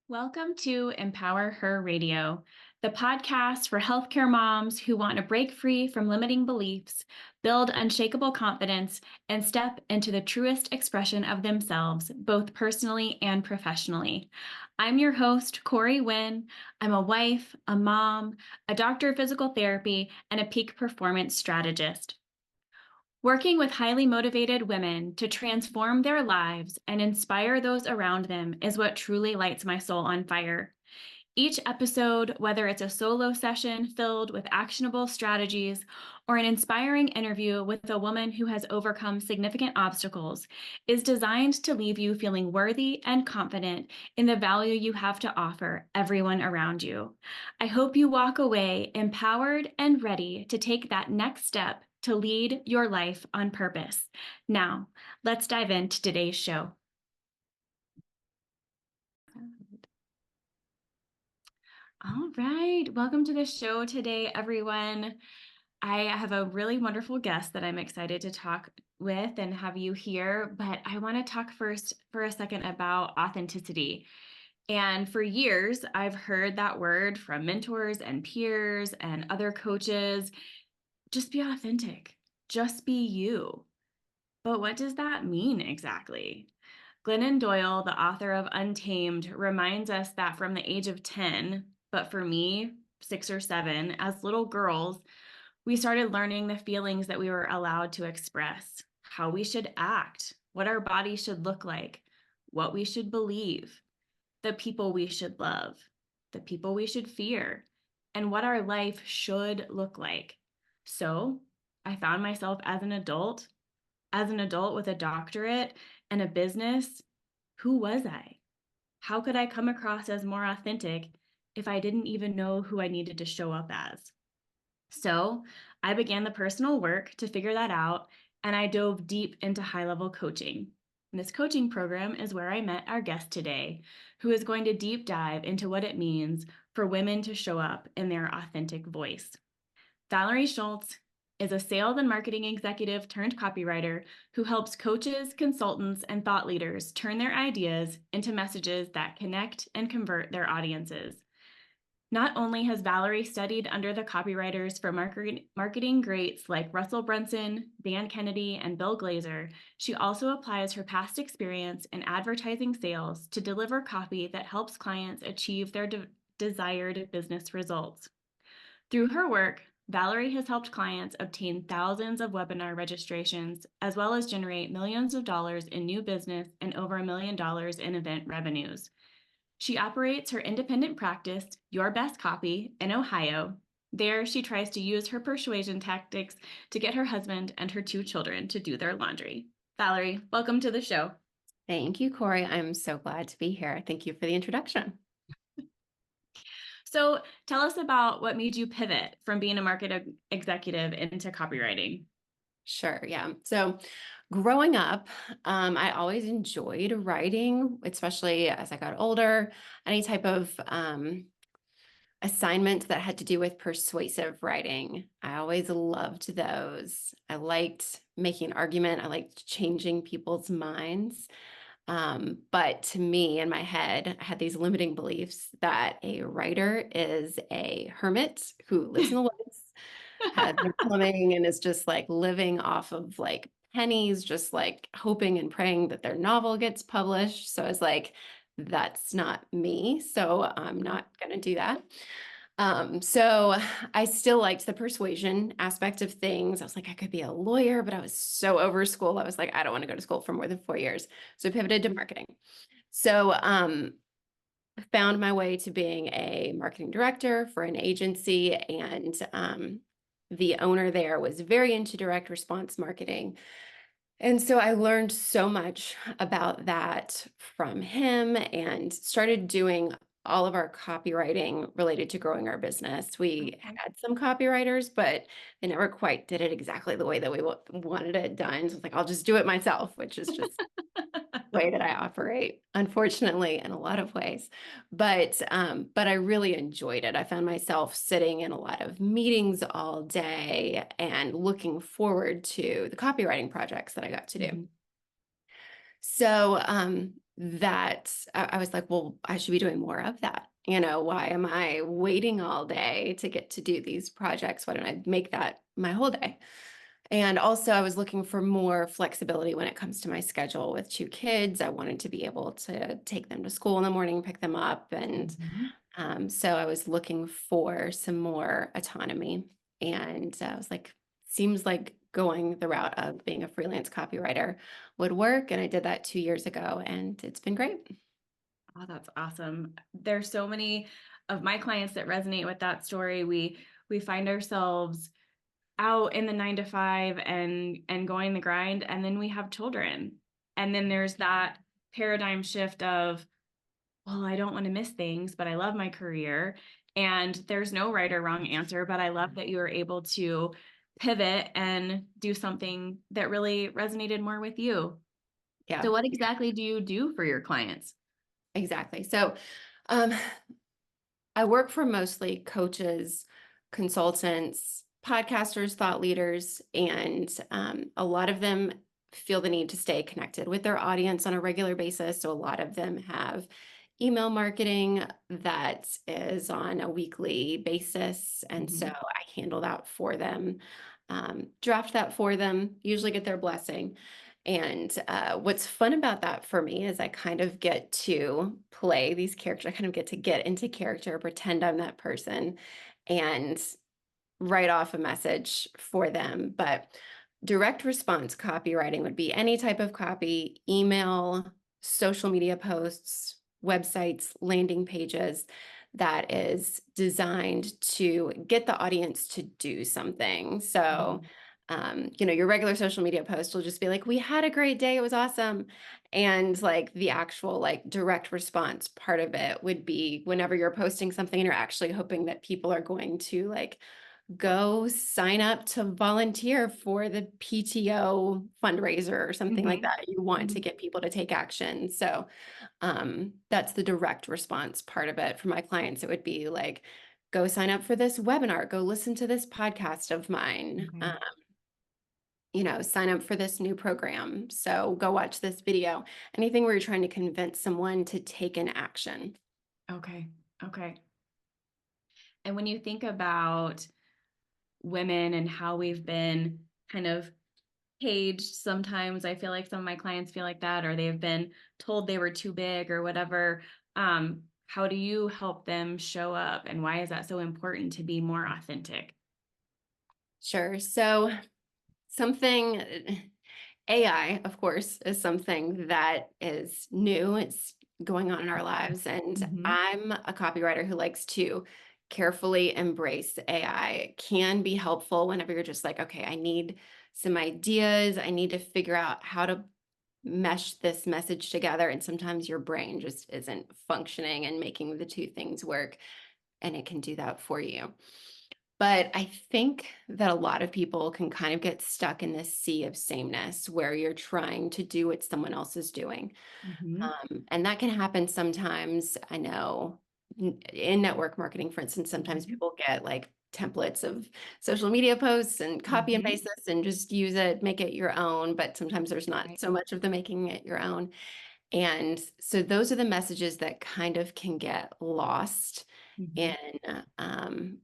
Welcome to Empower Her Radio, the podcast for healthcare moms who want to break free from limiting beliefs, build unshakable confidence, and step into the truest expression of themselves, both personally and professionally. I'm your host, Corey Wynn. I'm a wife, a mom, a doctor of physical therapy, and a peak performance strategist. Working with highly motivated women to transform their lives and inspire those around them is what truly lights my soul on fire. Each episode, whether it's a solo session filled with actionable strategies or an inspiring interview with a woman who has overcome significant obstacles, is designed to leave you feeling worthy and confident in the value you have to offer everyone around you. I hope you walk away empowered and ready to take that next step to lead your life on purpose. Now, let's dive into today's show. All right, welcome to the show today, everyone. I have a really wonderful guest that I'm excited to talk with and have you here, but I want to talk first for a second about authenticity. And for years, I've heard that word from mentors and peers and other coaches. Just be authentic, just be you. But what does that mean exactly? Glennon Doyle, the author of Untamed, reminds us that from the age of 10, but for me, 6 or 7, as little girls, we started learning the feelings that we were allowed to express, how we should act, what our body should look like, what we should believe, the people we should love, the people we should fear, and what our life should look like. So I found myself as an adult with a doctorate and a business. Who was I? How could I come across as more authentic if I didn't even know who I needed to show up as? So I began the personal work to figure that out, and I dove deep into high-level coaching. And this coaching program is where I met our guest today, who is going to deep dive into what it means for women to show up in their authentic voice. Valerie Schultz is a sales and marketing executive turned copywriter who helps coaches, consultants, and thought leaders turn their ideas into messages that connect and convert their audiences. Not only has Valerie studied under the copywriters for marketing greats like Russell Brunson, Kennedy and Bill Glazer, she also applies her past experience in advertising sales to deliver copy that helps clients achieve their desired business results. Through her work, Valerie has helped clients obtain thousands of webinar registrations, as well as generate millions of dollars in new business and over $1 million in event revenues. She operates her independent practice, Your Best Copy, in Ohio. There, she tries to use her persuasion tactics to get her husband and her 2 children to do their laundry. Valerie, welcome to the show. Thank you, Corey. I'm so glad to be here. Thank you for the introduction. So tell us about what made you pivot from being a market executive into copywriting. Sure. Yeah. So growing up, I always enjoyed writing, especially as I got older. Any type of assignment that had to do with persuasive writing. I always loved those. I liked making an argument. I liked changing people's minds. But to me, in my head, I had these limiting beliefs that a writer is a hermit who lives in the woods, has no plumbing, and is just like living off of like pennies, just like hoping and praying that their novel gets published. So I was like, that's not me. So I'm not going to do that. So I still liked the persuasion aspect of things. I was like, I could be a lawyer, but I was so over school. I was like, I don't want to go to school for more than 4 years. So I pivoted to marketing. So, found my way to being a marketing director for an agency, and the owner there was very into direct response marketing. And so I learned so much about that from him and started doing all of our copywriting related to growing our business. We had some copywriters, but they never quite did it exactly the way that we wanted it done. So it's like, I'll just do it myself, which is just the way that I operate, unfortunately, in a lot of ways. But I really enjoyed it. I found myself sitting in a lot of meetings all day and looking forward to the copywriting projects that I got to do. So that I was like, well, I should be doing more of that. Why am I waiting all day to get to do these projects? Why don't I make that my whole day? And also, I was looking for more flexibility when it comes to my schedule with two kids. I wanted to be able to take them to school in the morning, pick them up. And Mhm. so I was looking for some more autonomy. And I was like, seems like going the route of being a freelance copywriter would work. And I did that 2 years ago, and it's been great. Oh, that's awesome. There's so many of my clients that resonate with that story. We find ourselves out in the 9 to 5 and going the grind, and then we have children. And then there's that paradigm shift of, well, I don't want to miss things, but I love my career. And there's no right or wrong answer, but I love that you were able to pivot and do something that really resonated more with you. Yeah, So what exactly do you do for your clients? exactly. So um, I work for mostly coaches, consultants, podcasters, thought leaders, and a lot of them feel the need to stay connected with their audience on a regular basis. So a lot of them have email marketing that is on a weekly basis. And so Mhm. I handle that for them, draft that for them, usually get their blessing. And what's fun about that for me is I kind of get to play these characters. I kind of get to get into character, pretend I'm that person, and write off a message for them. But direct response copywriting would be any type of copy, email, social media posts, websites, landing pages that is designed to get the audience to do something. So, Mhm. your regular social media post will just be like, we had a great day, it was awesome. And like the actual like direct response part of it would be whenever you're posting something and you're actually hoping that people are going to like go sign up to volunteer for the PTO fundraiser or something like Mhm. that. You want to Mhm. get people to take action. So that's the direct response part of it. For my clients, it would be like, go sign up for this webinar, go listen to this podcast of mine. Okay. Sign up for this new program. So go watch this video. Anything where you're trying to convince someone to take an action. Okay. Okay. And when you think about women and how we've been kind of caged sometimes, I feel like some of my clients feel like that, or they've been told they were too big or whatever. How do you help them show up, and why is that so important to be more authentic? Sure. So something AI, of course, is something that is new. It's going on in our lives. And Hmm. I'm a copywriter who likes to carefully embrace AI. It can be helpful whenever you're just like, okay, I need some ideas. I need to figure out how to mesh this message together. And sometimes your brain just isn't functioning and making the two things work. And it can do that for you. But I think that a lot of people can kind of get stuck in this sea of sameness where you're trying to do what someone else is doing. Hmm. And that can happen sometimes. I know in network marketing, for instance, sometimes Hmm. people get like templates of social media posts and copy and Hmm. paste this and just use it, make it your own. But sometimes there's not Right. so much of the making it your own. And so those are the messages that kind of can get lost Hmm. in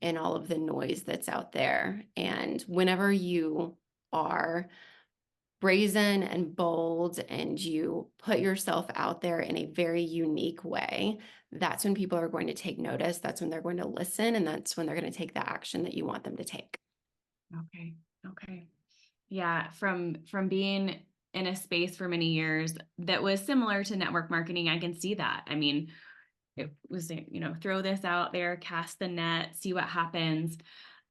in all of the noise that's out there. And whenever you are brazen and bold and you put yourself out there in a very unique way, that's when people are going to take notice. That's when they're going to listen, and that's when they're going to take the action that you want them to take. Okay. Okay. Yeah, from being in a space for many years that was similar to network marketing, I can see that. I mean, it was, throw this out there, cast the net, see what happens.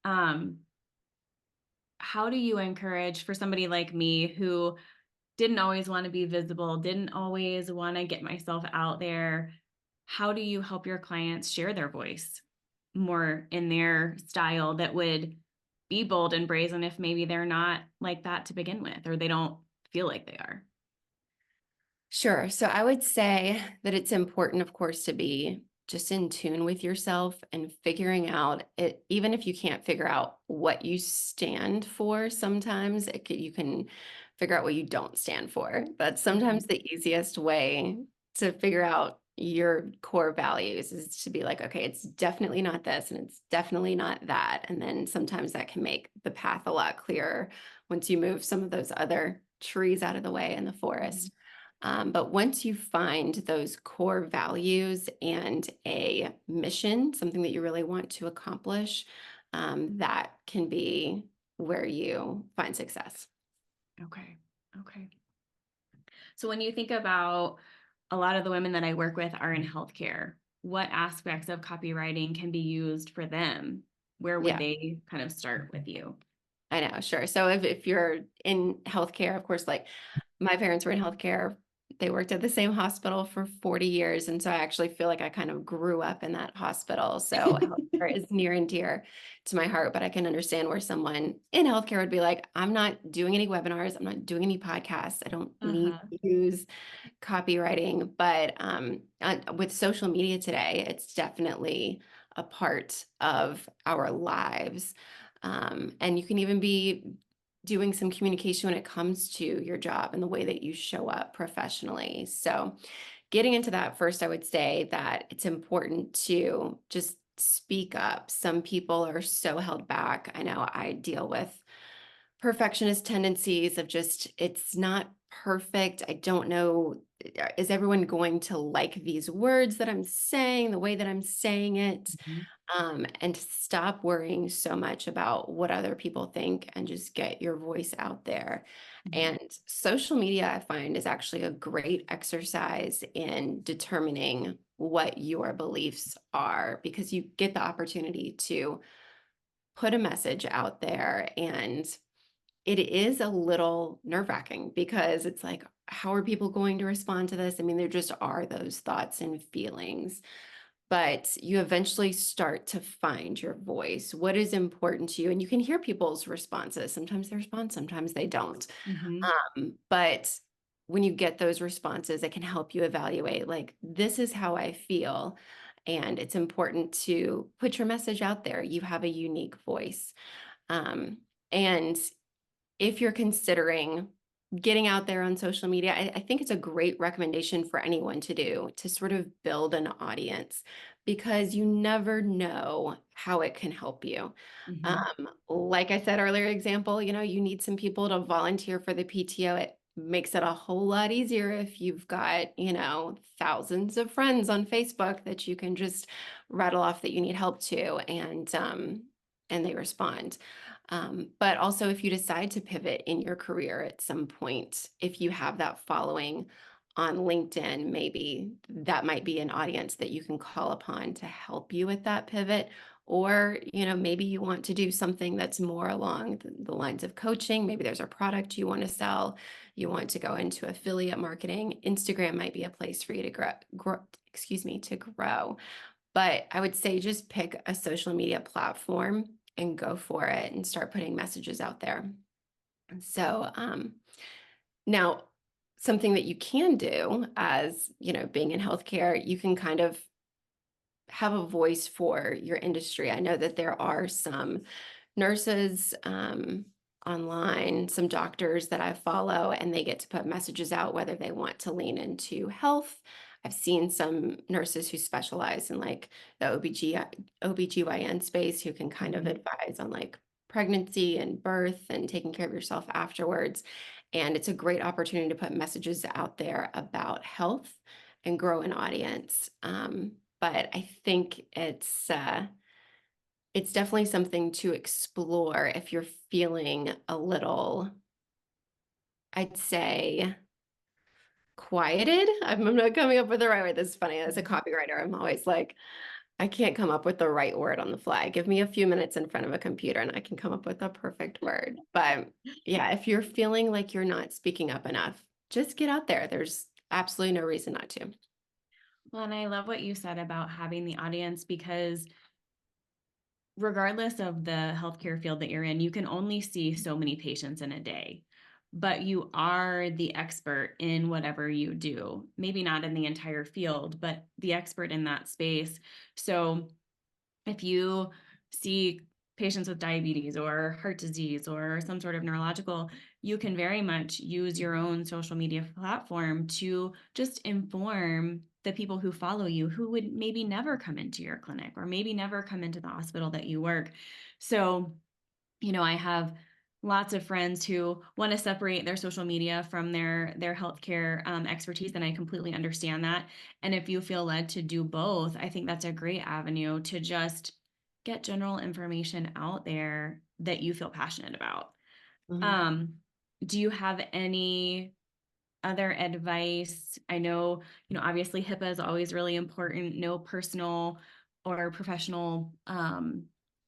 Um, how do you encourage for somebody like me who didn't always want to be visible, didn't always want to get myself out there? How do you help your clients share their voice more in their style that would be bold and brazen if maybe they're not like that to begin with, or they don't feel like they are? Sure. So I would say that it's important, of course, to be just in tune with yourself and figuring out it, even if you can't figure out what you stand for, sometimes you can figure out what you don't stand for. That's sometimes Mhm. the easiest way to figure out your core values is to be like, okay, it's definitely not this and it's definitely not that. And then sometimes that can make the path a lot clearer once you move some of those other trees out of the way in the Mhm. forest. But once you find those core values and a mission, something that you really want to accomplish, that can be where you find success. Okay. Okay. So when you think about a lot of the women that I work with are in healthcare, what aspects of copywriting can be used for them? Where would Yeah. they kind of start with you? I know, sure. So if you're in healthcare, of course, like my parents were in healthcare. They worked at the same hospital for 40 years. And so I actually feel like I kind of grew up in that hospital. So healthcare is near and dear to my heart, but I can understand where someone in healthcare would be like, I'm not doing any webinars. I'm not doing any podcasts. I don't need Uh-huh. to use copywriting. But with social media today, it's definitely a part of our lives. And you can even be doing some communication when it comes to your job and the way that you show up professionally. So, getting into that first, I would say that it's important to just speak up. Some people are so held back. I know I deal with perfectionist tendencies of just, it's not perfect. I don't know, is everyone going to like these words that I'm saying, the way that I'm saying it? Mhm. And stop worrying so much about what other people think and just get your voice out there. Mhm. And social media, I find, is actually a great exercise in determining what your beliefs are because you get the opportunity to put a message out there. And it is a little nerve-wracking because it's like, how are people going to respond to this? I mean, there just are those thoughts and feelings, but you eventually start to find your voice. What is important to you? And you can hear people's responses. Sometimes they respond, sometimes they don't. Mhm. But when you get those responses, it can help you evaluate like, this is how I feel. And it's important to put your message out there. You have a unique voice. Um, and if you're considering getting out there on social media, I think it's a great recommendation for anyone to do to sort of build an audience because you never know how it can help you. Mhm. Like I said earlier, example, you need some people to volunteer for the PTO. It makes it a whole lot easier if you've got, thousands of friends on Facebook that you can just rattle off that you need help to, and they respond. But also, if you decide to pivot in your career at some point, if you have that following on LinkedIn, maybe that might be an audience that you can call upon to help you with that pivot. Or, maybe you want to do something that's more along the lines of coaching. Maybe there's a product you want to sell. You want to go into affiliate marketing. Instagram might be a place for you to grow. But I would say just pick a social media platform and go for it and start putting messages out there. So now something that you can do as, being in healthcare, you can kind of have a voice for your industry. I know that there are some nurses online, some doctors that I follow, and they get to put messages out whether they want to lean into health. I've seen some nurses who specialize in like the OBGYN space who can kind of Mhm. advise on like pregnancy and birth and taking care of yourself afterwards. And it's a great opportunity to put messages out there about health and grow an audience. But I think it's definitely something to explore if you're feeling a little, I'd say, quieted. I'm not coming up with the right word. This is funny. As a Mhm. copywriter, I'm always like, I can't come up with the right word on the fly. Give me a few minutes in front of a computer and I can come up with a perfect word. But yeah, if you're feeling like you're not speaking up enough, just get out there. There's absolutely no reason not to. Well, and I love what you said about having the audience because regardless of the healthcare field that you're in, you can only see so many patients in a day, but you are the expert in whatever you do. Maybe not in the entire field, but the expert in that space. So if you see patients with diabetes or heart disease or some sort of neurological, you can very much use your own social media platform to just inform the people who follow you who would maybe never come into your clinic or maybe never come into the hospital that you work. So, I have lots of friends who want to separate their social media from their healthcare expertise, and I completely understand that. And if you feel led to do both, I think that's a great avenue to just get general information out there that you feel passionate about. Mhm. Um, do you have any other advice? I know, obviously HIPAA is always really important, no personal or professional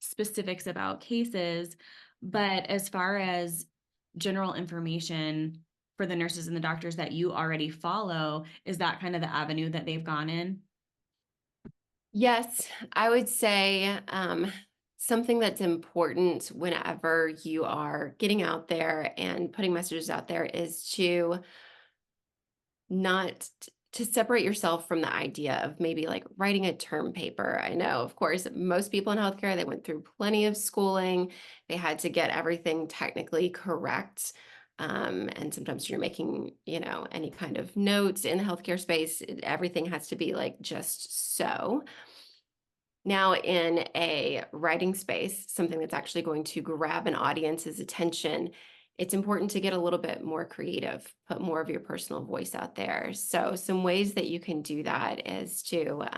specifics about cases. But as far as general information for the nurses and the doctors that you already follow, is that kind of the avenue that they've gone in? Yes, I would say something that's important whenever you are getting out there and putting messages out there is to not to separate yourself from the idea of maybe like writing a term paper. I know, of course, most people in healthcare, they went through plenty of schooling. They had to get everything technically correct. And sometimes you're making, any kind of notes in the healthcare space, everything has to be like just so. Now, in a writing space, something that's actually going to grab an audience's attention, it's important to get a little bit more creative, put more of your personal voice out there. So, some ways that you can do that is to,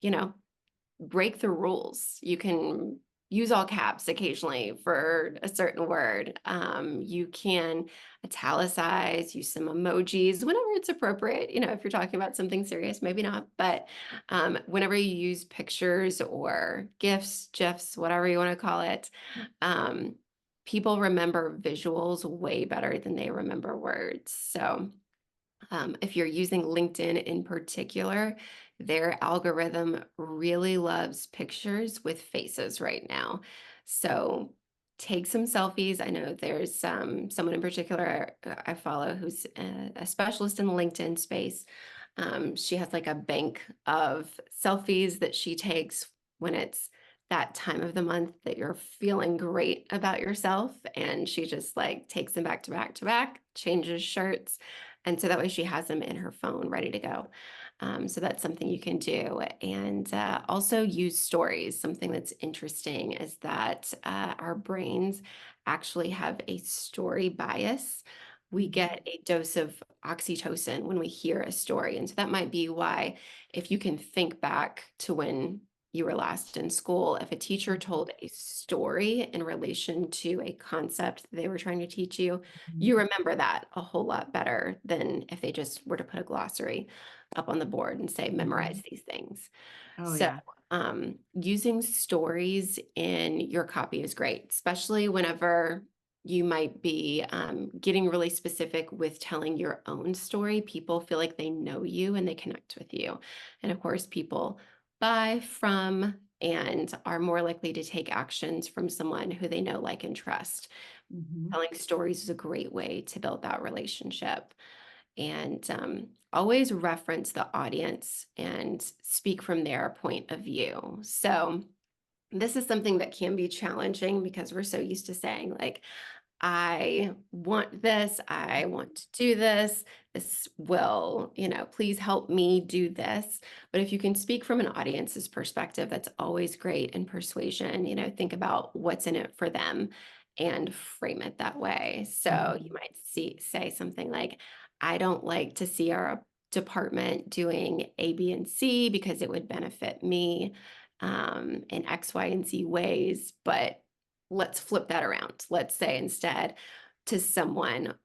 you know, break the rules. You can use all caps occasionally for a certain word. You can italicize, use some emojis whenever it's appropriate. If you're talking about something serious, maybe not. But whenever you use pictures or GIFs, whatever you want to call it, um, people remember visuals way better than they remember words. So if you're using LinkedIn in particular, their algorithm really loves pictures with faces right now. So take some selfies. I know there's someone in particular I follow who's a specialist in the LinkedIn space. She has like a bank of selfies that she takes when it's that time of the month that you're feeling great about yourself. And she just like takes them back to back to back, changes shirts, and so that way she has them in her phone ready to go. So that's something you can do. And also use stories. Something that's interesting is that our brains actually have a story bias. We Mhm. get a dose of oxytocin when we hear a story. And so that might be why, if you can think back to when you were last in school, if a teacher told a story in relation to a concept they were trying to teach you, you Mhm. remember that a whole lot better than if they just were to put a glossary up on the board and say, memorize Mhm. these things. Oh, So, yeah. using stories in your copy is great, especially whenever you might be getting really specific with telling your own story. People feel like they know you and they connect with you. And of course, people buy from and are more likely to take actions from someone who they know, like, and trust. Mhm. Telling stories is a great way to build that relationship. And always reference the audience and speak from their point of view. So, this is something that can be challenging because we're so used to saying, like, I want this, I want to do this will, please help me do this. But if you can speak from an audience's perspective, that's always great in persuasion. Think about what's in it for them and frame it that way. So you Mhm. might say something like, I don't like to see our department doing A, B, and C because it would benefit me in X, Y, and Z ways, but let's flip that around. Let's say instead to someone,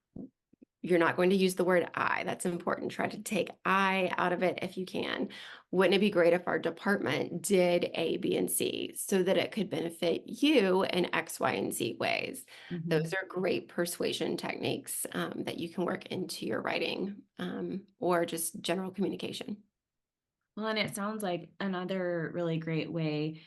you're not going to use the word I. That's important. Try to take I out of it if you can. Wouldn't it be great if our department did A, B, and C so that it could benefit you in X, Y, and Z ways? Those Mhm. are great persuasion techniques that you can work into your writing or just general communication. Well, and it sounds like another really great way,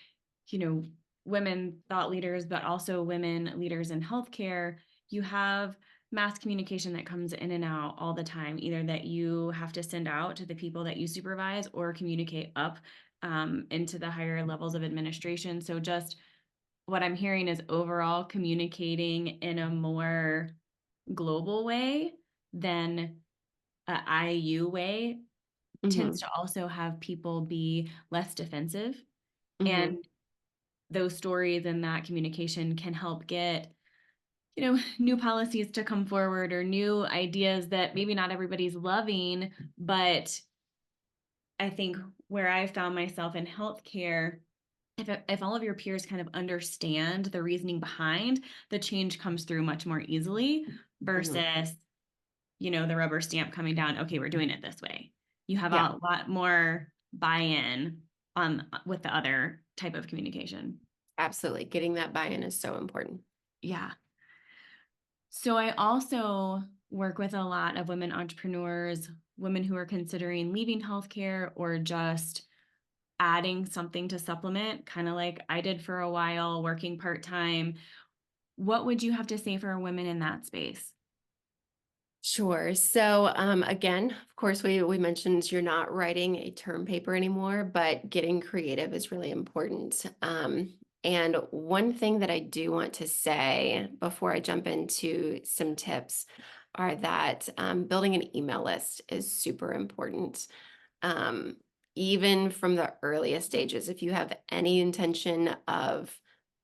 you know, women thought leaders, but also women leaders in healthcare, you have mass communication that comes in and out all the time, either that you have to send out to the people that you supervise or communicate up into the higher levels of administration. So just what I'm hearing is overall communicating in a more global way than a IU way tends Hmm. to also have people be less defensive. Hmm. And those stories and that communication can help get, new policies to come forward or new ideas that maybe not everybody's loving. But I think where I found myself in healthcare, if all of your peers kind of understand the reasoning behind, the change comes through much more easily Hmm. versus, the rubber stamp coming down, okay, we're doing it this way. You have Yeah, a lot more buy-in on with the other type of communication. absolutely. Getting that buy-in is so important. Yeah. So I also work with a lot of women entrepreneurs, women who are considering leaving healthcare or just adding something to supplement, kind of like I did for a while, working part-time. What would you have to say for women in that space? Sure. So again, of course, we mentioned you're not writing a term paper anymore, but getting creative is really important. And one thing that I do want to say before I jump into some tips are that building an email list is super important. Um, Even from the earliest stages, if you have any intention of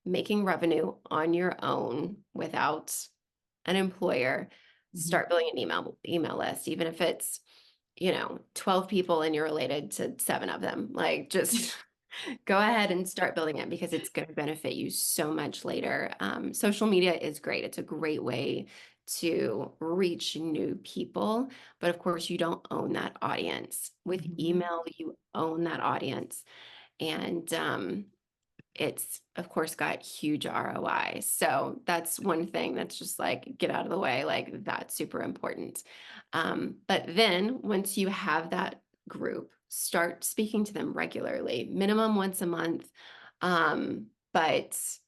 making revenue on your own without an employer, Mhm. start building an email list, even if it's, 12 people and you're related to 7 of them. Like just go ahead and start building it because it's going to benefit you so much later. Social media is great. It's a great way to reach new people, but of course you don't own that audience. With Mhm. email, you own that audience. And it's of course got huge ROI. So that's one thing that's just like get out of the way, like that's super important. But then once you have that group, start speaking to them regularly, minimum once a month. But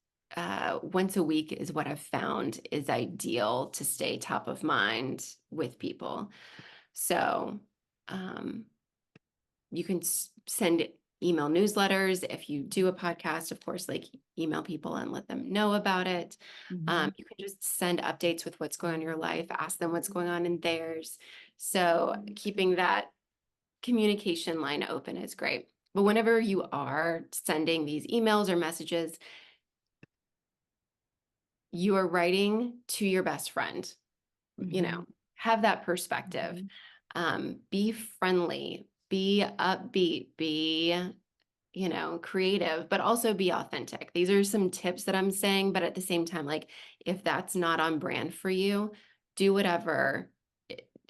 once a week is what I've found is ideal to stay top of mind with people. So um, you can send email newsletters. If you do a podcast, of course, like email people and let them know about it. Mhm. You can just send updates with what's going on in your life, ask them what's going on in theirs. So keeping that communication line open is great. But whenever you are sending these emails or messages, you are writing to your best friend, Mhm. have that perspective. Mhm. Be friendly, be upbeat, be creative, but also be authentic. These are some tips that I'm saying, but at the same time, like if that's not on brand for you, do whatever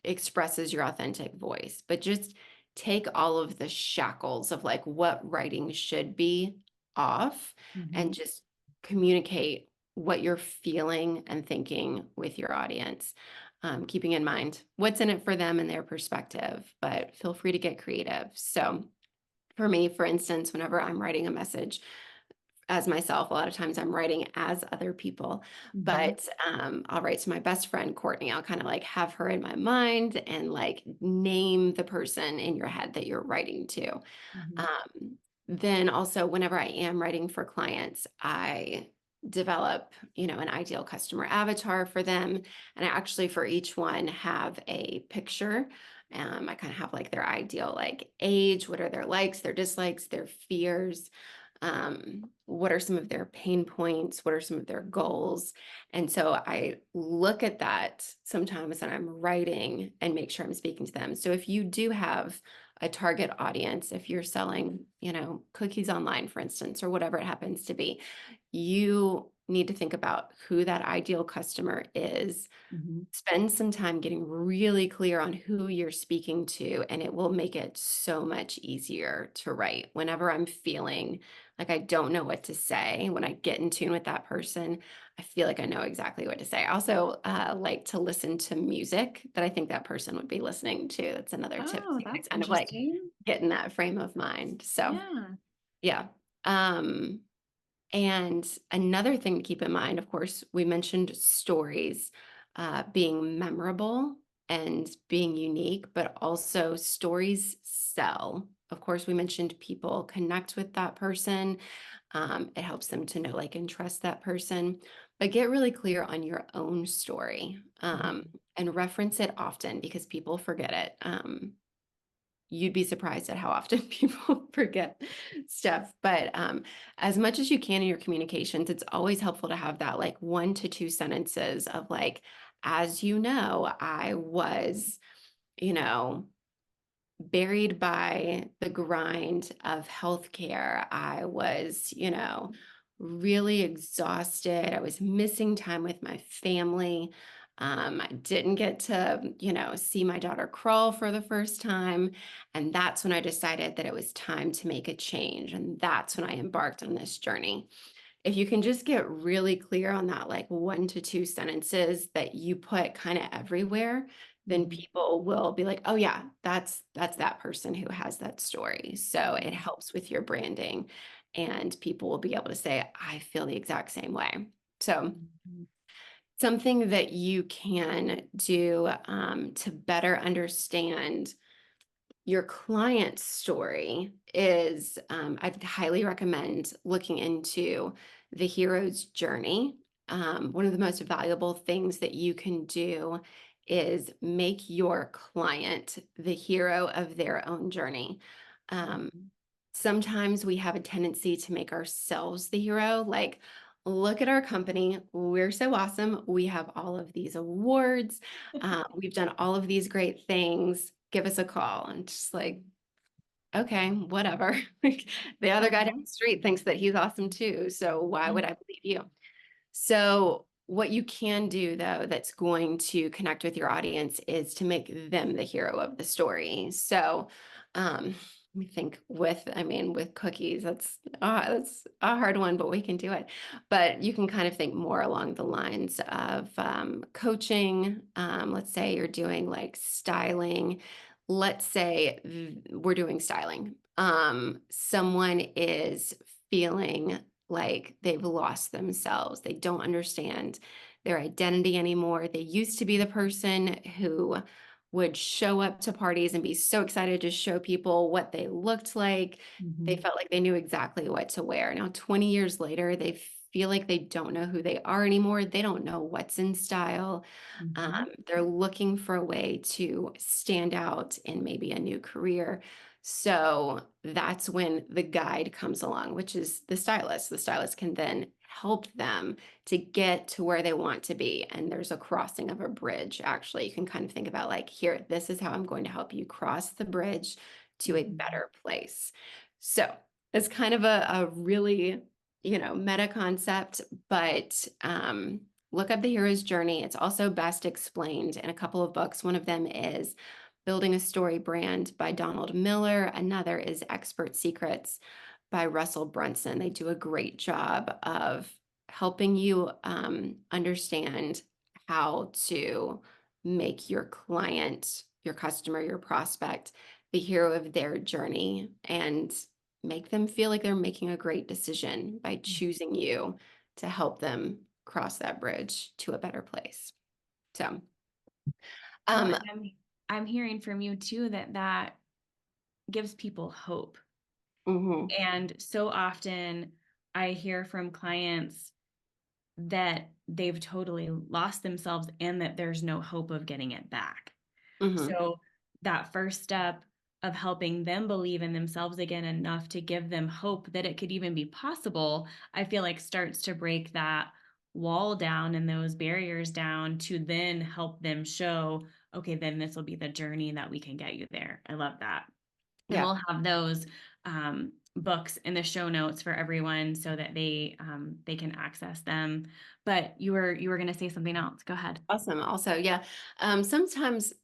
expresses your authentic voice, but just take all of the shackles of like what writing should be off and Mhm. just communicate what you're feeling and thinking with your audience. Keeping in mind what's in it for them and their perspective, but feel free to get creative. So, for me, for instance, whenever I'm writing a message as myself, a lot of times I'm writing as other people, Mhm. but I'll write to my best friend, Courtney. I'll kind of like have her in my mind and like name the person in your head that you're writing to. Mhm. Um, then also, whenever I am writing for clients, I develop, an ideal customer avatar for them. And I actually, for each one, have a picture. I kind of have like their ideal like age, what are their likes, their dislikes, their fears, what are some of their pain points, what are some of their goals. And so I look at that sometimes when I'm writing and make sure I'm speaking to them. So if you do have a target audience, if you're selling, cookies online, for instance, or whatever it happens to be, you need to think about who that ideal customer is. Mhm. Spend some time getting really clear on who you're speaking to, and it will make it so much easier to write. Whenever I'm feeling like I don't know what to say, when I get in tune with that person, I feel like I know exactly what to say. I also like to listen to music that I think that person would be listening to. That's another tip Oh, too, to that's kind of like interesting. get in that frame of mind. So, Yeah. yeah. Um, and another thing to keep in mind, of course, we mentioned stories being memorable and being unique, but also stories sell. Of course, we mentioned people connect with that person. It helps them to know, like, and trust that person, but get really clear on your own story, Mhm. and reference it often because people forget it. You'd be surprised at how often people forget stuff. But as much as you can in your communications, it's always helpful to have that like 1 to 2 sentences of like, as you know, I was, you know, buried by the grind of healthcare. I was, really exhausted. I was missing time with my family. I didn't get to, see my daughter crawl for the first time. And that's when I decided that it was time to make a change. And that's when I embarked on this journey. If you can just get really clear on that, like 1 to 2 sentences that you put kind of everywhere, then Mhm. people will be like, oh yeah, that's that person who has that story. So it Mhm. helps with your branding and people will be able to say, I feel the exact same way. So Mhm. something that you can do to better understand your client's story is I'd highly recommend looking into the hero's journey. One of the most valuable things that you can do is make your client the hero of their own journey. Um, Mhm. Sometimes we have a tendency to make ourselves the hero. Like, look at our company. We're so awesome. We have all of these awards. We've done all of these great things. Give us a call. And just like, okay, whatever. Like, the other guy down Uh-huh. the street thinks that he's awesome too. So why would Mhm. I believe you? So, what you can do though, that's going to connect with your audience is to make them the hero of the story. So, let me think with cookies, that's a hard one, but we can do it. But you can kind of think more along the lines of coaching. Let's say you're doing like styling. Let's say we're doing styling. Someone is feeling like they've lost themselves. They don't understand their identity anymore. They used to be the person who would show up to parties and be so excited to show people what they looked like. They Mhm. felt like they knew exactly what to wear. Now, 20 years later, they feel like they don't know who they are anymore. They don't know what's in style. Mhm. They're looking for a way to stand out in maybe a new career. So that's when the guide comes along, which is the stylist. The stylist can then help them to get to where they want to be. And there's a crossing of a bridge. Actually, you can kind of think about like, here, this is how I'm going to help you cross the bridge to a Mhm. better place. So it's kind of a really, meta concept, but look up the hero's journey. It's also best explained in a couple of books. One of them is Building a Story Brand by Donald Miller. Another is Expert Secrets by Russell Brunson. They do a great job of helping you understand how to make your client, your customer, your prospect the hero of their journey and make them feel like they're making a great decision by choosing you to help them cross that bridge to a better place. So, Well, um, and I'm hearing from you too that that gives people hope. mhm, And so often I hear from clients that they've totally lost themselves and that there's no hope of getting it back. mhm, So that first step of helping them believe in themselves again enough to give them hope that it could even be possible, I feel like starts to break that wall down and those barriers down to then help them show, okay, then this will be the journey that we can get you there. I love that. And yeah. we'll have those books in the show notes for everyone so that they can access them. But you were going to say something else. Go ahead. Awesome. Also, yeah. Sometimes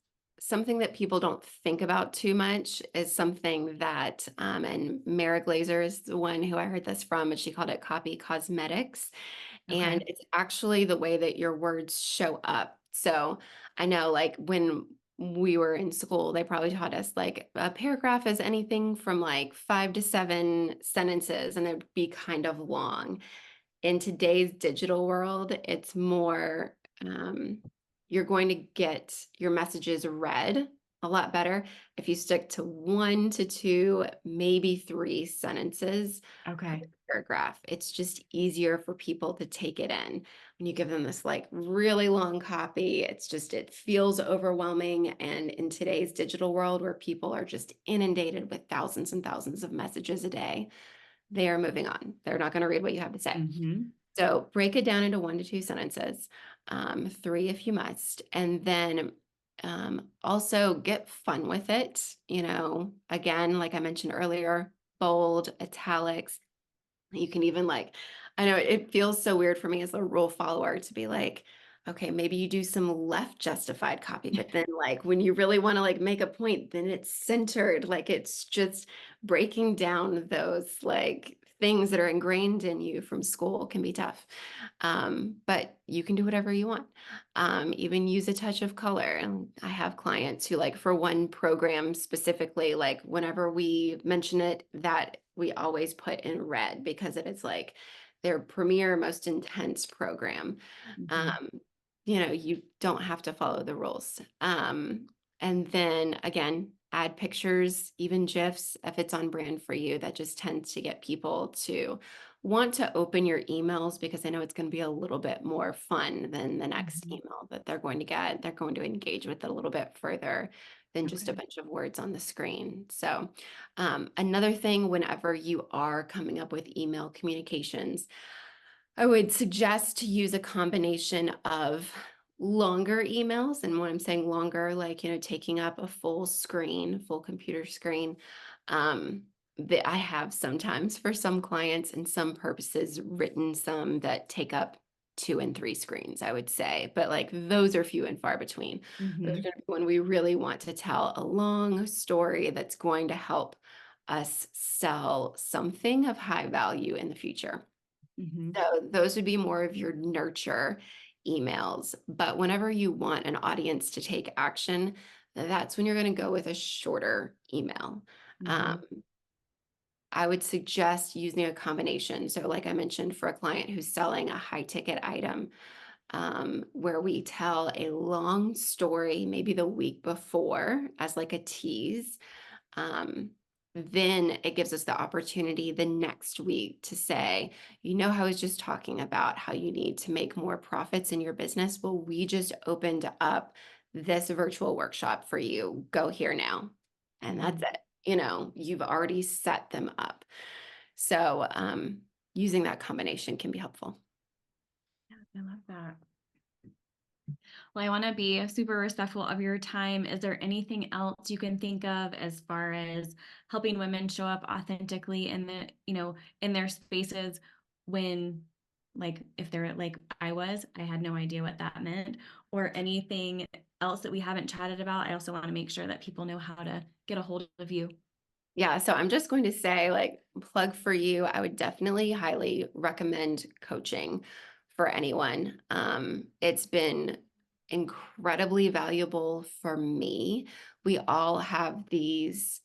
something that people don't think about too much is something that, and Mara Glazer is the one who I heard this from, and she called it copy cosmetics. And Okay. it's actually the way that your words show up. So I know, like, when we were in school, they probably taught us like a paragraph is anything from like 5 to 7 sentences, and it would be kind of long. In today's digital world, it's more, you're going to get your messages read a lot better if you stick to 1 to 2, maybe 3 sentences per Okay. paragraph. It's just easier for people to take it in. When you give them this like really long copy, it feels overwhelming. And in today's digital world where people are just inundated with thousands and thousands of messages a day, they are moving on. They're not going to read what you have to say. Mm-hmm. So break it down into 1 to 2 sentences, three if you must, and then also get fun with it. Again, like I mentioned earlier, bold, italics. You can even like, I know it feels so weird for me as a rule follower to be like, okay, maybe you do some left justified copy, but then like when you really want to like make a point, then it's centered. Like it's just breaking down those like things that are ingrained in you from school can be tough. But you can do whatever you want. Even use a touch of color. And I have clients who like for one program specifically, like whenever we mention it, that we always put in red because it is like their premier, most intense program. Mm-hmm. Um, you don't have to follow the rules. And then again, add pictures, even GIFs, if it's on brand for you. That just tends to get people to want to open your emails because I know it's going to be a little bit more fun than the next Mm-hmm. email that they're going to get. They're going to engage with it a little bit further than just a Okay. bunch of words on the screen. So, another thing, whenever you are coming up with email communications, I would suggest to use a combination of longer emails. And when I'm saying longer, like, taking up a full screen, full computer screen, um, that I have sometimes for some clients and some purposes written some that take up 2 and 3 screens, I would say. But like those are few and far between. Those are Mm-hmm. going to be when we really want to tell a long story that's going to help us sell something of high value in the future. Mm-hmm. So those would be more of your nurture emails. But whenever you want an audience to take action, that's when you're going to go with a shorter email. Um, Mm-hmm. I would suggest using a combination. So, like I mentioned, for a client who's selling a high ticket item, where we tell a long story, maybe the week before, as like a tease, um, then it gives us the opportunity the next week to say, how I was just talking about how you need to make more profits in your business. Well, we just opened up this virtual workshop for you. Go here now. And that's Mm-hmm. it. You've already set them up. So, using that combination can be helpful. Yeah, I love that. Well, I want to be super respectful of your time. Is there anything else you can think of as far as helping women show up authentically in in their spaces when, like, if they're like I had no idea what that meant, or anything else that we haven't chatted about? I also want to make sure that people know how to get a hold of you. Yeah, so I'm just going to say, like, plug for you. I would definitely highly recommend coaching for anyone. It's been incredibly valuable for me. We all have these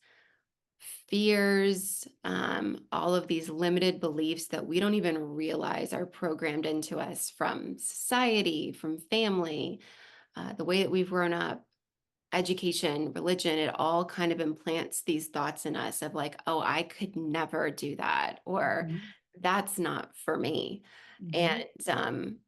fears, all of these limited beliefs that we don't even realize are programmed into us from society, from family, the way that we've grown up, education, religion. It all kind of implants these thoughts in us of like, oh, I could never do that, or Mhm. that's not for me. And Mhm.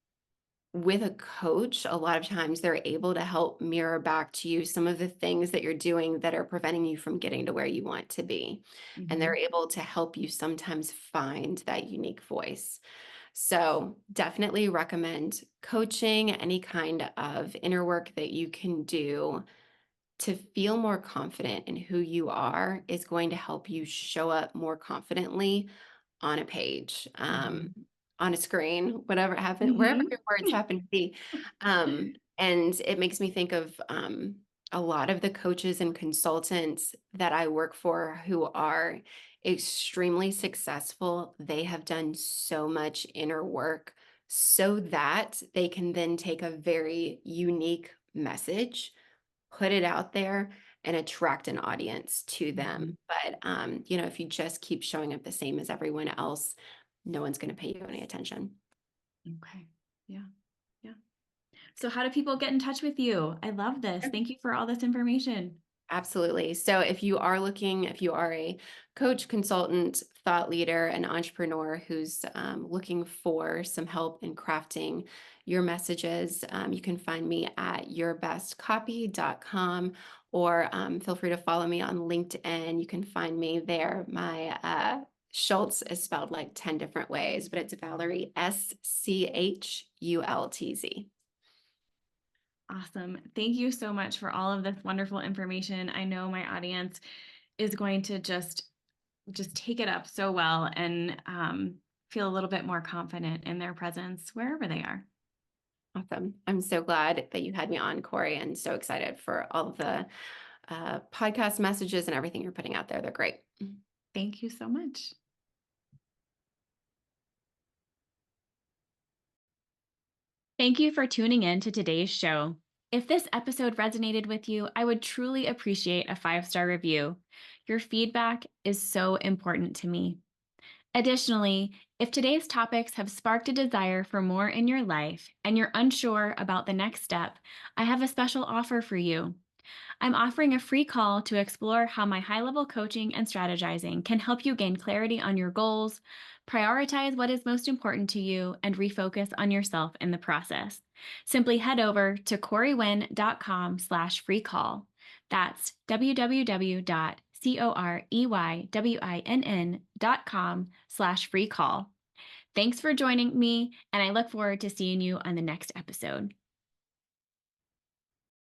with a coach, a lot of times they're able to help mirror back to you some of the things that you're doing that are preventing you from getting to where you want to be. And they're Mhm. able to help you sometimes find that unique voice. So, definitely recommend coaching, any kind of inner work that you can do to feel more confident in who you are is going to help you show up more confidently on a page, Mhm. on a screen, whatever happen, wherever Mhm. your words happen to be. And it makes me think of a lot of the coaches and consultants that I work for who are extremely successful. They have done so much inner work so that they can then take a very unique message, put it out there, and attract an audience to them. Mhm. But if you just keep showing up the same as everyone else, no one's going to pay you any attention. Okay. Yeah. Yeah. So how do people get in touch with you? I love this. Thank you for all this information. Absolutely. So if you are a coach, consultant, thought leader, an entrepreneur who's looking for some help in crafting your messages, you can find me at yourbestcopy.com, or feel free to follow me on LinkedIn. You can find me there. My Schultz is spelled like 10 different ways, but it's Valerie, Schultz. Awesome. Thank you so much for all of this wonderful information. I know my audience is going to just take it up so well and feel a little bit more confident in their presence wherever they are. Awesome. I'm so glad that you had me on, Corey, and so excited for all of the podcast messages and everything you're putting out there. They're great. Thank you so much. Thank you for tuning in to today's show. If this episode resonated with you, I would truly appreciate a 5-star review. Your feedback is so important to me. Additionally, if today's topics have sparked a desire for more in your life and you're unsure about the next step, I have a special offer for you. I'm offering a free call to explore how my high-level coaching and strategizing can help you gain clarity on your goals, prioritize what is most important to you, and refocus on yourself in the process. Simply head over to corywynn.com/free call. That's www.coreyWynn.com/free call. Thanks for joining me, and I look forward to seeing you on the next episode.